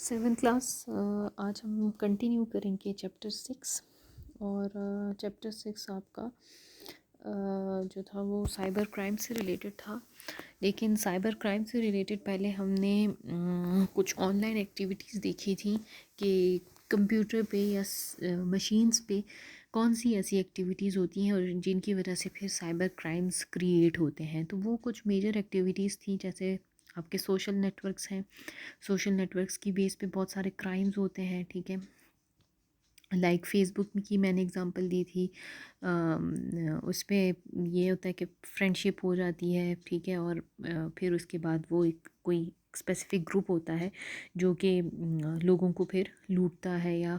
7 class آج ہم continue کریں گے چیپٹر 6 اور چیپٹر 6 آپ کا جو تھا وہ سائبر کرائم سے ریلیٹڈ تھا. لیکن سائبر کرائم سے ریلیٹڈ پہلے ہم نے کچھ آن لائن ایکٹیویٹیز دیکھی تھیں کہ کمپیوٹر پہ یا مشینز پہ کون سی ایسی ایکٹیویٹیز ہوتی ہیں اور جن کی وجہ سے پھر سائبر کرائمز کریٹ ہوتے ہیں. تو وہ کچھ میجر ایکٹیویٹیز تھیں جیسے آپ کے سوشل نیٹ ورکس ہیں. سوشل نیٹ ورکس کی بیس پہ بہت سارے کرائمز ہوتے ہیں, ٹھیک ہے. لائک فیس بک کی میں نے اگزامپل دی تھی, اس پہ یہ ہوتا ہے کہ فرینڈ شپ ہو جاتی ہے, ٹھیک ہے, اور پھر اس کے بعد وہ ایک کوئی اسپیسیفک گروپ ہوتا ہے جو کہ لوگوں کو پھر لوٹتا ہے, یا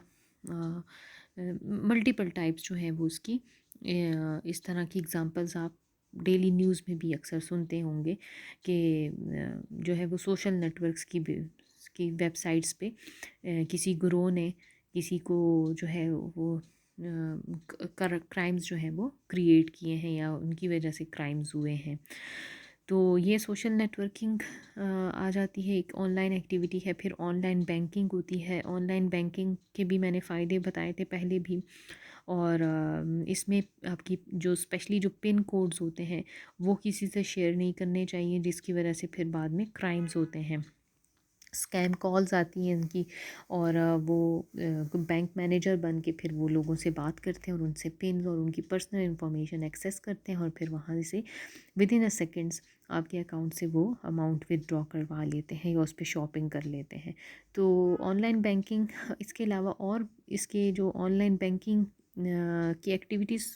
ملٹیپل ٹائپس جو ہیں وہ اس کی اس طرح کی اگزامپلز آپ ڈیلی نیوز میں بھی اکثر سنتے ہوں گے کہ جو ہے وہ سوشل نیٹ ورکس کی ویب سائٹس پہ کسی گروہ نے کسی کو جو ہے وہ کرائمز جو ہیں وہ کریٹ کیے ہیں یا ان کی وجہ سے کرائمز ہوئے ہیں. تو یہ سوشل نیٹ ورکنگ آ جاتی ہے, ایک آن لائن ایکٹیویٹی ہے. پھر آن لائن بینکنگ ہوتی ہے. آن لائن بینکنگ کے بھی میں نے فائدے بتائے تھے پہلے بھی, اور اس میں آپ کی جو اسپیشلی جو پن کوڈز ہوتے ہیں وہ کسی سے شیئر نہیں کرنے چاہیے, جس کی وجہ سے پھر بعد میں کرائمز ہوتے ہیں. اسکیم کالز آتی ہیں ان کی, اور وہ بینک مینیجر بن کے پھر وہ لوگوں سے بات کرتے ہیں اور ان سے پنز اور ان کی پرسنل انفارمیشن ایکسیس کرتے ہیں, اور پھر وہاں سے ود ان اے سیکنڈس آپ کے اکاؤنٹ سے وہ اماؤنٹ ودرا کروا لیتے ہیں یا اس پہ شاپنگ کر لیتے ہیں. تو آن لائن بینکنگ, اس کے علاوہ اور اس کے جو آن لائن بینکنگ کی ایکٹیویٹیز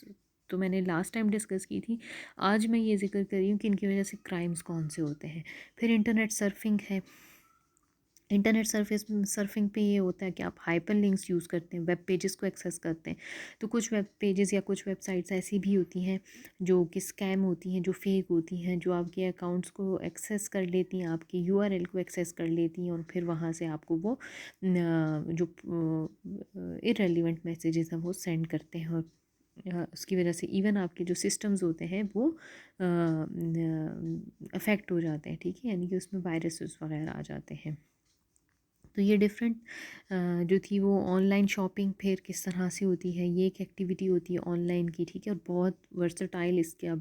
تو میں نے لاسٹ ٹائم ڈسکس کی تھی. آج میں یہ ذکر کر رہی ہوں کہ ان کی وجہ سے کرائمز کون سے ہوتے ہیں. پھر انٹرنیٹ سرفنگ ہے. انٹرنیٹ سرفنگ پہ یہ ہوتا ہے کہ آپ ہائپر لنکس یوز کرتے ہیں, ویب پیجز کو ایکسیس کرتے ہیں. تو کچھ ویب پیجز یا کچھ ویب سائٹس ایسی بھی ہوتی ہیں جو کہ اسکیم ہوتی ہیں, جو فیک ہوتی ہیں, جو آپ کے اکاؤنٹس کو ایکسیس کر لیتی ہیں, آپ کے URL کو ایکسیس کر لیتی ہیں, اور پھر وہاں سے آپ کو وہ جو ارریلیونٹ میسیجز ہیں وہ سینڈ کرتے ہیں, اور اس کی وجہ سے ایون آپ کے جو سسٹمز ہوتے ہیں وہ افیکٹ ہو جاتے ہیں, ٹھیک ہے, یعنی کہ اس میں وائرسز وغیرہ آ جاتے ہیں. تو یہ ڈفرینٹ جو تھی وہ آن لائن شاپنگ پھر کس طرح سے ہوتی ہے, یہ ایک ایکٹیویٹی ہوتی ہے آن لائن کی, ٹھیک ہے, اور بہت ورسٹائل اس کے اب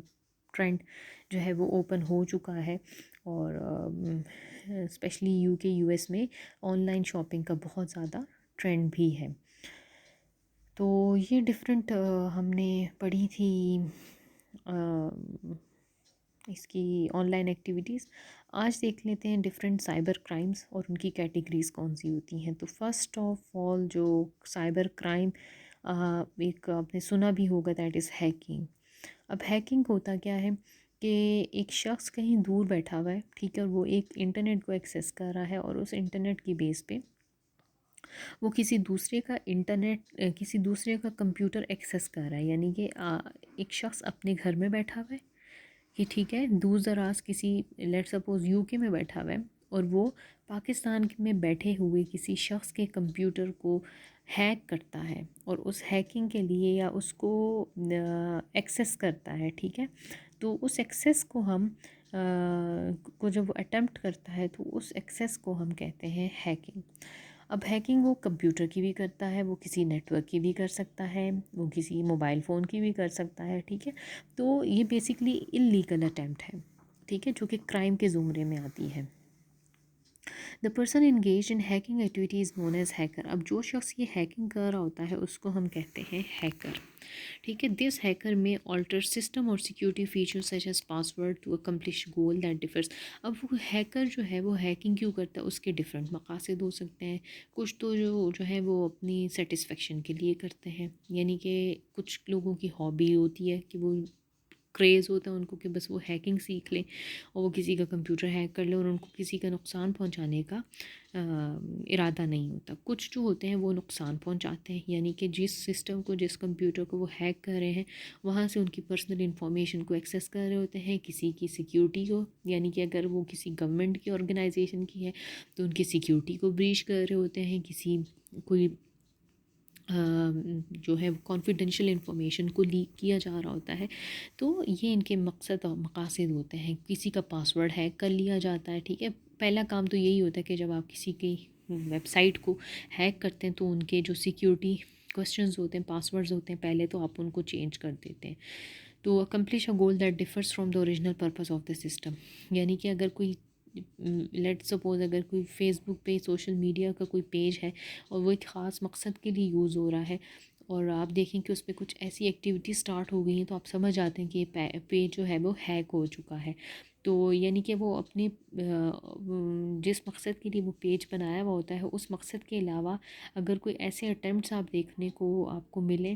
ٹرینڈ جو ہے وہ اوپن ہو چکا ہے, اور اسپیشلی UK US میں آن لائن شاپنگ کا بہت زیادہ ٹرینڈ بھی ہے. تو یہ ڈفرینٹ ہم نے پڑھی تھی اس کی آن لائن ایکٹیویٹیز. آج دیکھ لیتے ہیں ڈفرینٹ سائبر کرائمز اور ان کی کیٹیگریز کون سی ہوتی ہیں. تو فرسٹ آف آل جو سائبر کرائم ایک آپ نے سنا بھی ہوگا, دیٹ از ہیکنگ. اب ہیکنگ ہوتا کیا ہے کہ ایک شخص کہیں دور بیٹھا ہوا ہے, ٹھیک ہے, اور وہ ایک انٹرنیٹ کو ایکسیس کر رہا ہے, اور اس انٹرنیٹ کی بیس پہ وہ کسی دوسرے کا کمپیوٹر ایکسیس کر رہا ہے. یعنی کہ ایک شخص اپنے گھر میں بیٹھا ہوا ہے کہ ٹھیک ہے, دور دراز کسی لیٹ سپوز UK میں بیٹھا ہوا ہے, اور وہ پاکستان میں بیٹھے ہوئے کسی شخص کے کمپیوٹر کو ہیک کرتا ہے, اور اس ہیکنگ کے لیے یا اس کو ایکسیس کرتا ہے, ٹھیک ہے. تو اس ایکسیس کو ہم کو جب وہ اٹیمپٹ کرتا ہے تو اس ایکسیس کو ہم کہتے ہیں ہیکنگ. اب ہیکنگ وہ کمپیوٹر کی بھی کرتا ہے, وہ کسی نیٹ ورک کی بھی کر سکتا ہے, وہ کسی موبائل فون کی بھی کر سکتا ہے, ٹھیک ہے. تو یہ بیسکلی اللیگل اٹیمپٹ ہے, ٹھیک ہے, جو کہ کرائم کے زمرے میں آتی ہے. The person engaged in hacking activity is known as hacker. اب جو شخص یہ ہیکنگ کر رہا ہوتا ہے اس کو ہم کہتے ہیں ہیکر, ٹھیک ہے. This hacker may alter system or security features such as password to accomplish goal that differs. اب وہ ہیکر جو ہے وہ ہیکنگ کیوں کرتا ہے, اس کے ڈفرینٹ مقاصد ہو سکتے ہیں. کچھ تو جو ہے وہ اپنی سیٹسفیکشن کے لیے کرتے ہیں, یعنی کہ کچھ لوگوں کی ہابی ہوتی ہے کہ وہ کریز ہوتا ہے ان کو کہ بس وہ ہیکنگ سیکھ لیں اور وہ کسی کا کمپیوٹر ہیک کر لیں, اور ان کو کسی کا نقصان پہنچانے کا ارادہ نہیں ہوتا. کچھ جو ہوتے ہیں وہ نقصان پہنچاتے ہیں, یعنی کہ جس سسٹم کو, جس کمپیوٹر کو وہ ہیک کر رہے ہیں وہاں سے ان کی پرسنل انفارمیشن کو ایکسیس کر رہے ہوتے ہیں, کسی کی سیکیورٹی کو, یعنی کہ اگر وہ کسی گورنمنٹ کی آرگنائزیشن کی ہے تو ان کی سیکیورٹی کو بریچ کر رہے ہوتے ہیں, کسی کوئی جو ہے کانفیڈینشیل انفارمیشن کو لیک کیا جا رہا ہوتا ہے. تو یہ ان کے مقصد اور مقاصد ہوتے ہیں. کسی کا پاسورڈ ہیک کر لیا جاتا ہے, ٹھیک ہے, پہلا کام تو یہی ہوتا ہے کہ جب آپ کسی کی ویب سائٹ کو ہیک کرتے ہیں تو ان کے جو سیکیورٹی کوسچنز ہوتے ہیں، پاسورڈز ہوتے ہیں، پہلے تو آپ ان کو چینج کر دیتے ہیں. تو accomplish a goal that differs from the original purpose of the system. یعنی کہ اگر کوئی لیٹ سپوز اگر کوئی فیس بک پہ سوشل میڈیا کا کوئی پیج ہے اور وہ ایک خاص مقصد کے لیے یوز ہو رہا ہے، اور آپ دیکھیں کہ اس پہ کچھ ایسی ایکٹیویٹی سٹارٹ ہو گئی ہیں، تو آپ سمجھ جاتے ہیں کہ یہ پیج جو ہے وہ ہیک ہو چکا ہے. تو یعنی کہ وہ اپنے جس مقصد کے لیے وہ پیج بنایا ہوا ہوتا ہے، اس مقصد کے علاوہ اگر کوئی ایسے اٹیمپٹس آپ دیکھنے کو آپ کو ملے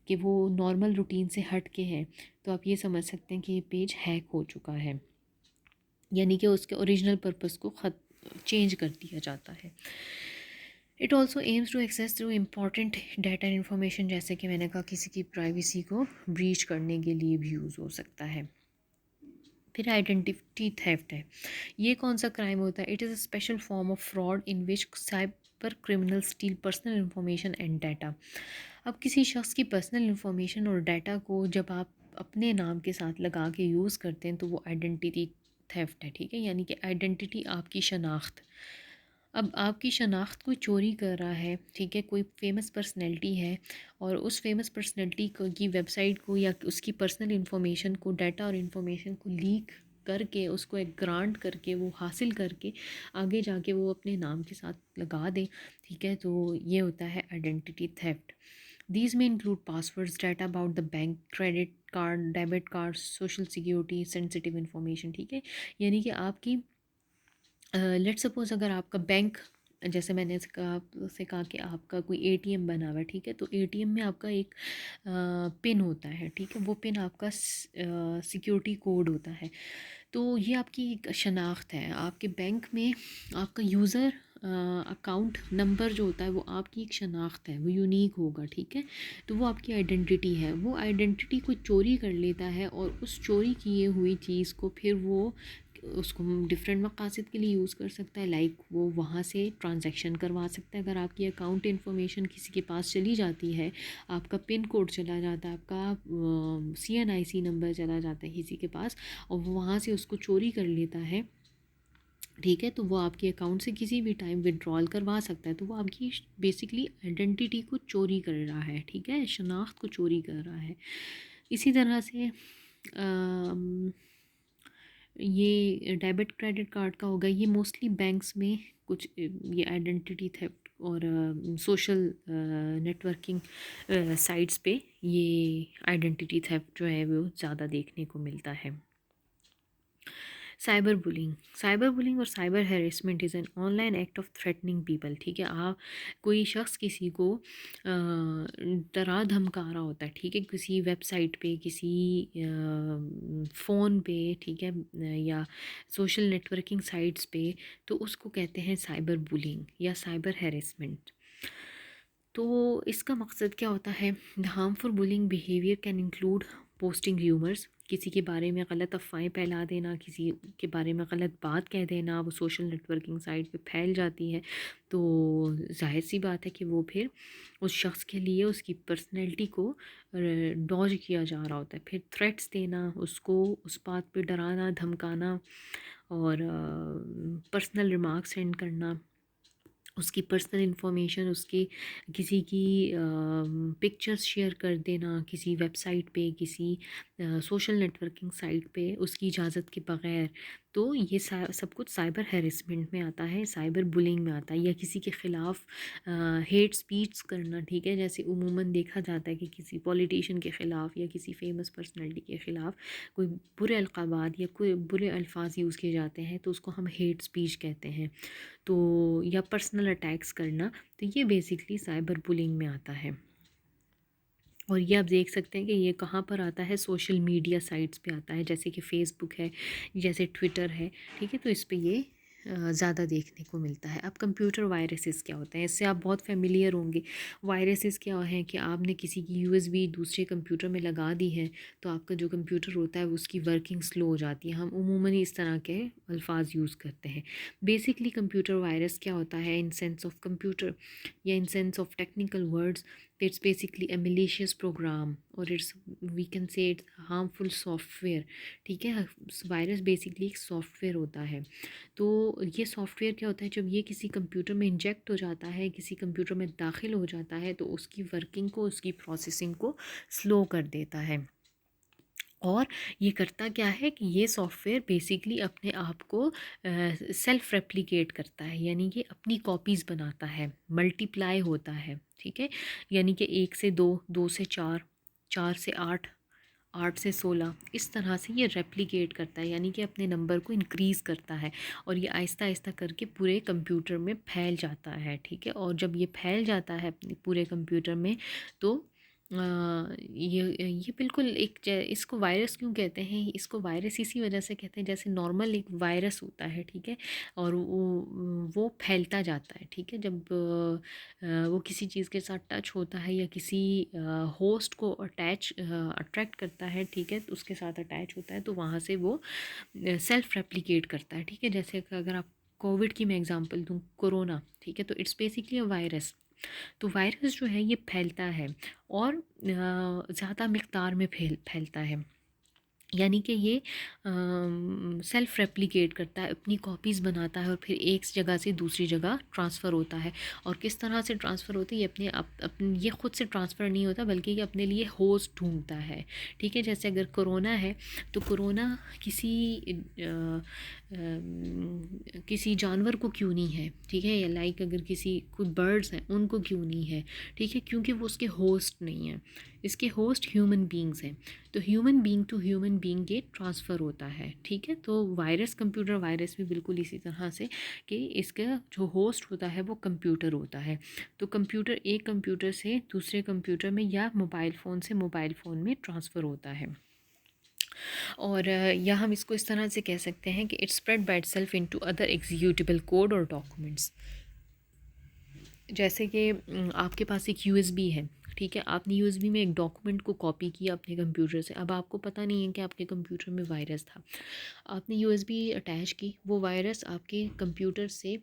کہ وہ نارمل روٹین سے ہٹ کے ہیں، تو آپ یہ سمجھ سکتے ہیں کہ یہ پیج ہیک ہو چکا ہے. یعنی کہ اس کے اوریجنل پرپس کو چینج کر دیا جاتا ہے. It also aims to access through important data information, جیسے کہ میں نے کہا کسی کی پرائیویسی کو بریچ کرنے کے لیے بھی یوز ہو سکتا ہے. پھر آئیڈینٹیٹی تھیفٹ ہے. یہ کون سا کرائم ہوتا ہے؟ It is a special form of fraud in which cyber criminal steal personal information and data. اب کسی شخص کی پرسنل انفارمیشن اور ڈیٹا کو جب آپ اپنے نام کے ساتھ لگا کے یوز کرتے ہیں تو وہ آئیڈینٹیٹی تھیفٹ ہے. ٹھیک ہے، یعنی کہ آئیڈینٹیٹی آپ کی شناخت. اب آپ کی شناخت کوئی چوری کر رہا ہے، ٹھیک ہے، کوئی فیمس پرسنالٹی ہے اور اس فیمس پرسنالٹی کی ویب سائٹ کو یا اس کی پرسنل انفارمیشن کو، ڈیٹا اور انفارمیشن کو لیک کر کے، اس کو ایک گرانٹ کر کے، وہ حاصل کر کے آگے جا کے وہ اپنے نام کے ساتھ لگا دیں. ٹھیک ہے، تو یہ ہوتا ہے آئیڈینٹیٹی تھیفٹ. دیز میں include passwords, data about the bank, credit card, debit card, social security, sensitive information. ٹھیک ہے، یعنی کہ آپ کی لیٹ سپوز اگر آپ کا بینک، جیسے میں نے کہا کہ آپ کا کوئی اے ٹی ایم بنا ہوا ہے، ٹھیک ہے، تو اے ٹی ایم میں آپ کا ایک پن ہوتا ہے. ٹھیک ہے، وہ پن آپ کا سیکیورٹی کوڈ ہوتا ہے. تو یہ آپ کی ایک شناخت ہے. آپ کے بینک میں آپ کا یوزر اکاؤنٹ نمبر جو ہوتا ہے وہ آپ کی ایک شناخت ہے، وہ یونیک ہوگا. ٹھیک ہے، تو وہ آپ کی آئیڈینٹی ہے. وہ آئیڈینٹی کو چوری کر لیتا ہے اور اس چوری کیے ہوئی چیز کو پھر وہ اس کو ڈفرینٹ مقاصد کے لیے یوز کر سکتا ہے. لائک وہ وہاں سے ٹرانزیکشن کروا سکتا ہے. اگر آپ کی اکاؤنٹ انفارمیشن کسی کے پاس چلی جاتی ہے، آپ کا پن کوڈ چلا جاتا ہے، آپ کا CNIC نمبر چلا جاتا ہے کسی کے پاس، اور وہ وہاں سے اس کو چوری کر لیتا ہے، ٹھیک ہے، تو وہ آپ کے اکاؤنٹ سے کسی بھی ٹائم ودرال کروا سکتا ہے. تو وہ آپ کی بیسکلی آئیڈینٹی کو چوری کر رہا ہے. ٹھیک ہے، شناخت کو چوری کر رہا ہے. اسی طرح سے یہ ڈیبٹ کریڈٹ کارڈ کا ہوگا. یہ موسٹلی بینکس میں کچھ یہ آئیڈینٹی تھیفٹ اور سوشل نیٹورکنگ سائٹس پہ یہ آئیڈینٹی تھیفٹ جو ہے وہ زیادہ دیکھنے کو ملتا ہے. سائبر بولنگ اور cyber harassment is an on line act of threatening people. ٹھیک ہے، آپ کوئی شخص کسی کو ڈرا دھمکا رہا ہوتا ہے، ٹھیک ہے، کسی ویب سائٹ پہ، کسی فون پہ، ٹھیک ہے، یا سوشل نیٹورکنگ سائٹس پہ، تو اس کو کہتے ہیں سائبر بولنگ یا سائبر ہیریسمنٹ. تو اس کا مقصد کیا ہوتا ہے؟ The harmful bullying behaviour can include posting rumours, کسی کے بارے میں غلط افواہیں پھیلا دینا، کسی کے بارے میں غلط بات کہہ دینا. وہ سوشل نیٹورکنگ سائٹ پہ پھیل جاتی ہے تو ظاہر سی بات ہے کہ وہ پھر اس شخص کے لیے اس کی پرسنالٹی کو ڈوج کیا جا رہا ہوتا ہے. پھر تھریٹس دینا، اس کو اس بات پہ ڈرانا، دھمکانا، اور پرسنل ریمارک سینڈ کرنا، اس کی پرسنل انفارمیشن، اس کی کسی کی پکچرز شیئر کر دینا کسی ویب سائٹ پہ، کسی سوشل نیٹورکنگ سائٹ پہ اس کی اجازت کے بغیر. تو یہ سب کچھ سائبر ہیریسمنٹ میں آتا ہے، سائبر بولنگ میں آتا ہے. یا کسی کے خلاف ہیٹ سپیچ کرنا، ٹھیک ہے، جیسے عموماً دیکھا جاتا ہے کہ کسی پولیٹیشین کے خلاف یا کسی فیمس پرسنالٹی کے خلاف کوئی برے القابات یا کوئی برے الفاظ یوز کیے جاتے ہیں تو اس کو ہم ہیٹ سپیچ کہتے ہیں. تو یا پرسنل اٹیکس کرنا، تو یہ بیسکلی سائبر بولنگ میں آتا ہے. اور یہ آپ دیکھ سکتے ہیں کہ یہ کہاں پر آتا ہے؟ سوشل میڈیا سائٹس پہ آتا ہے، جیسے کہ فیس بک ہے، جیسے ٹویٹر ہے، ٹھیک ہے، تو اس پہ یہ زیادہ دیکھنے کو ملتا ہے. اب کمپیوٹر وائرسز کیا ہوتے ہیں؟ اس سے آپ بہت فیملیئر ہوں گے. وائرسز کیا ہیں کہ آپ نے کسی کی USB دوسرے کمپیوٹر میں لگا دی ہے تو آپ کا جو کمپیوٹر ہوتا ہے اس کی ورکنگ سلو ہو جاتی ہے. ہم عموماً اس طرح کے الفاظ یوز کرتے ہیں. بیسکلی کمپیوٹر وائرس کیا ہوتا ہے؟ ان سینس آف کمپیوٹر یا in sense of technical words, It's basically a malicious program, or we can say it's harmful software. ٹھیک ہے. وائرس بیسکلی ایک سافٹ ویئر ہوتا ہے. تو یہ سافٹ ویئر کیا ہوتا ہے، جب یہ کسی کمپیوٹر میں انجیکٹ ہو جاتا ہے، کسی کمپیوٹر میں داخل ہو جاتا ہے، تو اس کی ورکنگ کو، اس کی پروسیسنگ کو سلو کر دیتا ہے. اور یہ کرتا کیا ہے کہ یہ سافٹ ویئر بیسکلی اپنے آپ کو سیلف ریپلیکیٹ کرتا ہے، یعنی کہ اپنی کاپیز بناتا ہے، ملٹی پلائی ہوتا ہے. ٹھیک ہے. یعنی کہ 1 سے 2، 2 سے 4، 4 سے 8، 8 سے 16، اس طرح سے یہ ریپلیکیٹ کرتا ہے، یعنی کہ اپنے نمبر کو انکریز کرتا ہے، اور یہ آہستہ آہستہ کر کے پورے کمپیوٹر میں پھیل جاتا ہے. ٹھیک ہے. اور جب یہ پھیل جاتا ہے اپنے پورے کمپیوٹر میں، تو یہ بالکل ایک اس کو وائرس کیوں کہتے ہیں؟ اس کو وائرس اسی وجہ سے کہتے ہیں جیسے نارمل ایک وائرس ہوتا ہے. ٹھیک ہے. اور وہ پھیلتا جاتا ہے. ٹھیک ہے. جب وہ کسی چیز کے ساتھ ٹچ ہوتا ہے یا کسی ہوسٹ کو اٹریکٹ کرتا ہے، ٹھیک ہے، اس کے ساتھ اٹیچ ہوتا ہے، تو وہاں سے وہ سیلف ریپلیکیٹ کرتا ہے. ٹھیک ہے. جیسے کہ اگر آپ کووڈ کی میں اگزامپل دوں، کورونا، ٹھیک ہے، تو اٹس بیسکلی اے وائرس. تو وائرس جو ہے یہ پھیلتا ہے، اور زیادہ مقدار میں پھیلتا ہے، یعنی کہ یہ سیلف ریپلیکیٹ کرتا ہے، اپنی کاپیز بناتا ہے، اور پھر ایک جگہ سے دوسری جگہ ٹرانسفر ہوتا ہے. اور کس طرح سے ٹرانسفر ہوتا ہے؟ یہ یہ خود سے ٹرانسفر نہیں ہوتا، بلکہ یہ اپنے لیے ہوسٹ ڈھونڈتا ہے. ٹھیک ہے. جیسے اگر کورونا ہے، تو کورونا کسی جانور کو کیوں نہیں ہے؟ ٹھیک ہے. یا لائک اگر کوئی برڈز ہیں، ان کو کیوں نہیں ہے؟ ٹھیک ہے. کیونکہ وہ اس کے ہوسٹ نہیں ہیں، اس کے ہوسٹ ہیومن بینگز ہیں. تو human being to human being یہ ٹرانسفر ہوتا ہے. ٹھیک ہے. تو وائرس، کمپیوٹر وائرس بھی بالکل اسی طرح سے، کہ اس کا جو ہوسٹ ہوتا ہے وہ کمپیوٹر ہوتا ہے. تو کمپیوٹر ایک کمپیوٹر سے دوسرے کمپیوٹر میں، یا موبائل فون سے موبائل فون میں ٹرانسفر ہوتا ہے. اور یا ہم اس کو اس طرح سے کہہ سکتے ہیں کہ it spread by itself into other executable code اور ڈاکومنٹس. جیسے کہ آپ کے پاس ایک USB ہے. ٹھیک ہے. آپ نے USB میں ایک ڈاکومنٹ کو کاپی کیا اپنے کمپیوٹر سے. اب آپ کو پتہ نہیں ہے کہ آپ کے کمپیوٹر میں وائرس تھا. آپ نے USB اٹیچ کی، وہ وائرس آپ کے کمپیوٹر سے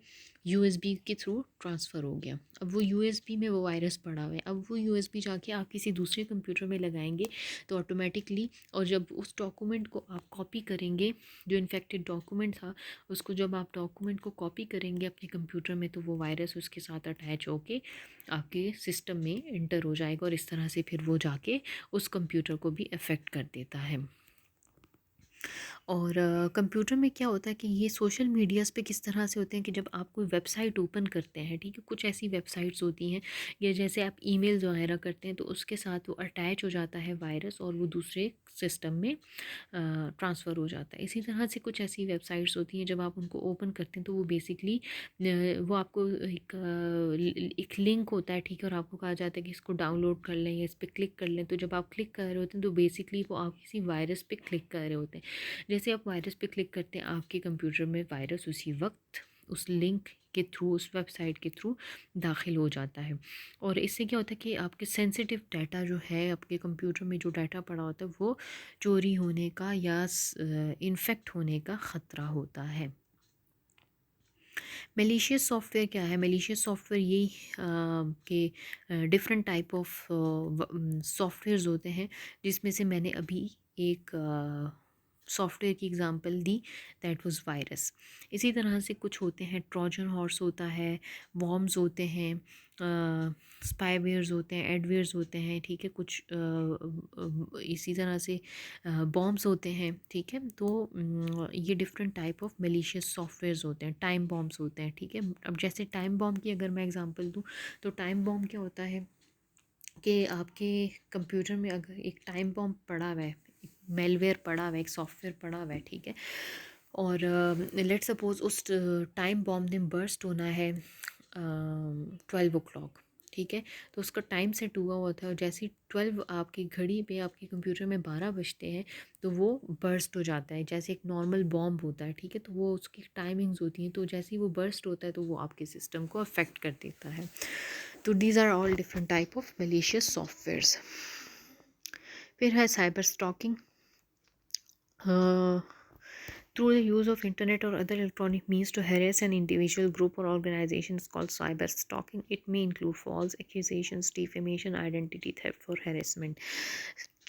USB کے تھرو ٹرانسفر ہو گیا. اب وہ USB میں وہ وائرس پڑا ہوا ہے. اب وہ USB جا کے آپ کسی دوسرے کمپیوٹر میں لگائیں گے، تو آٹومیٹکلی، اور جب اس ڈاکومنٹ کو آپ کاپی کریں گے، جو انفیکٹڈ ڈاکومنٹ تھا، اس کو جب آپ ڈاکومنٹ کو کاپی کریں گے اپنے کمپیوٹر میں، تو وہ وائرس اس کے ساتھ اٹیچ ہو کے آپ کے سسٹم میں انٹر ہو جائے گا، اور اس طرح سے پھر وہ جا کے اس کمپیوٹر کو بھی افیکٹ کر دیتا ہے. اور کمپیوٹر میں کیا ہوتا ہے کہ یہ سوشل میڈیاز پہ کس طرح سے ہوتے ہیں کہ جب آپ کوئی ویب سائٹ اوپن کرتے ہیں، ٹھیک ہے، کچھ ایسی ویب سائٹس ہوتی ہیں، یا جیسے آپ ای میلز وغیرہ کرتے ہیں، تو اس کے ساتھ وہ اٹیچ ہو جاتا ہے وائرس، اور وہ دوسرے سسٹم میں ٹرانسفر ہو جاتا ہے. اسی طرح سے کچھ ایسی ویب سائٹس ہوتی ہیں، جب آپ ان کو اوپن کرتے ہیں، تو وہ بیسکلی وہ آپ کو ایک لنک ہوتا ہے، ٹھیک ہے، اور آپ کو کہا جاتا ہے کہ اس کو ڈاؤن لوڈ کر لیں یا اس پہ کلک کر لیں. تو جب آپ کلک کر رہے ہوتے ہیں، تو بیسکلی وہ آپ کسی وائرس پہ کلک کر رہے ہوتے ہیں. جیسے آپ وائرس پہ کلک کرتے ہیں، آپ کے کمپیوٹر میں وائرس اسی وقت اس لنک کے تھرو، اس ویب سائٹ کے تھرو داخل ہو جاتا ہے. اور اس سے کیا ہوتا ہے کہ آپ کے سینسیٹیو ڈیٹا جو ہے، آپ کے کمپیوٹر میں جو ڈیٹا پڑا ہوتا ہے، وہ چوری ہونے کا یا انفیکٹ ہونے کا خطرہ ہوتا ہے. میلیشیس سافٹ ویئر کیا ہے؟ میلیشیس سافٹ ویئر یہی کہ different type of softwares ہوتے ہیں، جس میں سے میں نے ابھی ایک سافٹ ویئر کی اگزامپل دی، دیٹ واز وائرس. اسی طرح سے کچھ ہوتے ہیں، ٹروجن ہارس ہوتا ہے، وارمز ہوتے ہیں، اسپائی ویئرز ہوتے ہیں، ایڈ ویئرز ہوتے ہیں، ٹھیک ہے، کچھ اسی طرح سے بامبس ہوتے ہیں. ٹھیک ہے. تو یہ different type of malicious softwares ہوتے ہیں. ٹائم بامبس ہوتے ہیں. ٹھیک ہے. اب جیسے ٹائم بامب کی اگر میں اگزامپل دوں، تو ٹائم بامب کیا ہوتا ہے کہ آپ کے کمپیوٹر میں اگر ایک ٹائم بامب پڑا ہوا ہے، میل ویئر پڑا ہوا ہے، ایک سافٹ ویئر پڑا ہوا ہے، ٹھیک ہے، اور لیٹ سپوز اس ٹائم بامب نے برسٹ ہونا ہے 12 o'clock. ٹھیک ہے. تو اس کا ٹائم سیٹ ہوا ہوتا ہے، اور جیسے 12 آپ کی گھڑی پہ، آپ کے کمپیوٹر میں 12 بجتے ہیں، تو وہ برسٹ ہو جاتا ہے جیسے ایک نارمل بامب ہوتا ہے. ٹھیک ہے. تو وہ اس کی ٹائمنگز ہوتی ہیں، تو جیسے ہی وہ برسٹ ہوتا ہے، تو وہ آپ کے سسٹم کو افیکٹ کر دیتا ہے. تو these are all different type of malicious softwares. پھر ہے cyber stalking. through the use of internet or other electronic means to harass an individual, group or organization is called cyber stalking. It may include false accusations, defamation, identity theft or harassment.